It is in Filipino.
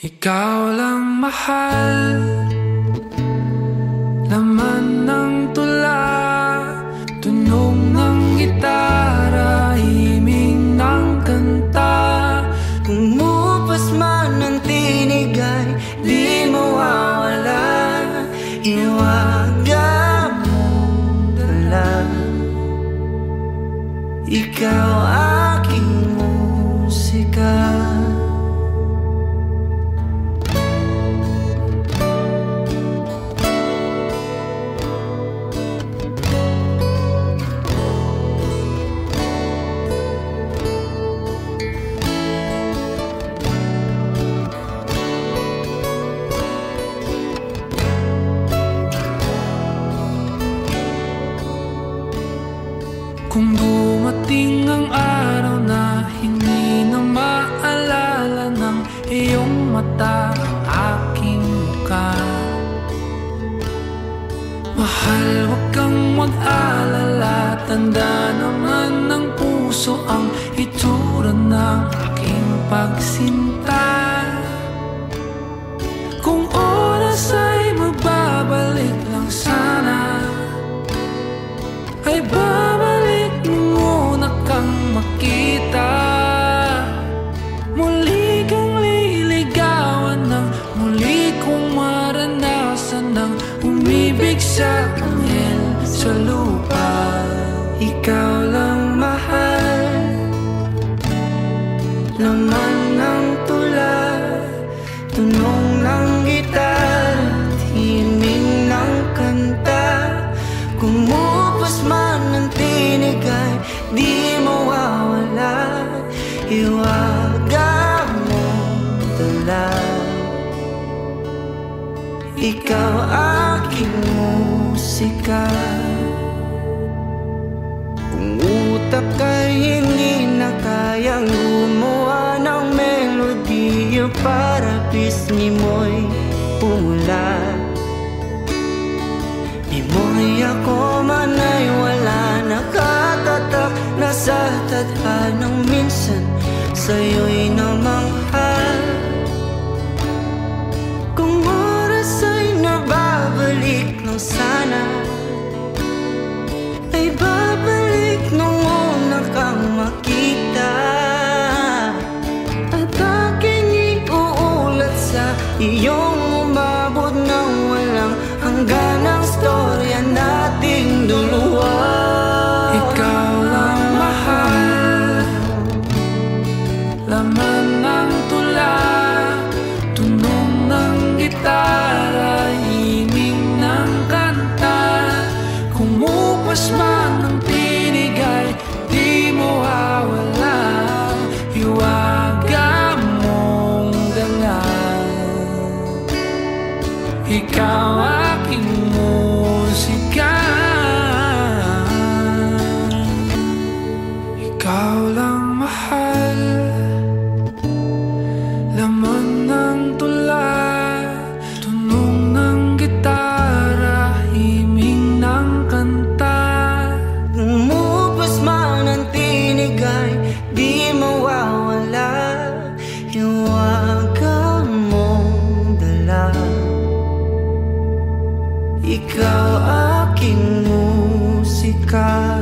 Ikaw lang mahal, laman ng tula, tunog ng gitara, himig ng kanta. Kumupas man ang tinig ay di mawawala, iwaga mong dala. Ikaw aking musika. Kung dumating ang araw na hindi na maalala ng iyong mata ang aking mukha, mahal, wag kang mag-alala, tanda naman ng puso ang itsura ng aking pagsinta. Kung oras ay magbabalik lang sana, ay babalik muna kang makita. Muli kang liligawan ng muli kong maranasan ng umibig sa anghel sa lupa. Ikaw lang mahal, laman ng tula, tunog ng gitar, himig ng kanta. Kumupas man ang tinig ay di mawawala, iwaga mong dala. Ikaw aking musika. Kung utak ay hindi na kayang gumawa ng melodiya para pisngi mo'y pumula, di mo'y ako man ay wala nakatatak na sa tadhanang minsan sa'yo'y namanghal. Kung oras ay nababalik lang sana, ay babalik nung una kang makita, at aking iuulat sa iyong umabot ng walang hanggan ang storya nating dalawa. Ikaw lang mahal, laman ng tula, tunog ng gitara, himig ng kanta. Kumupas man ang tinig ay di mawawala, iwaga mong dala. Ikaw aking musika. Ikaw lang mahal, laman ng tula, tunog ng gitara, himig ng kanta. Kumupas man ang tinig ay di mawawala, iwaga mong dala. Ikaw aking musika.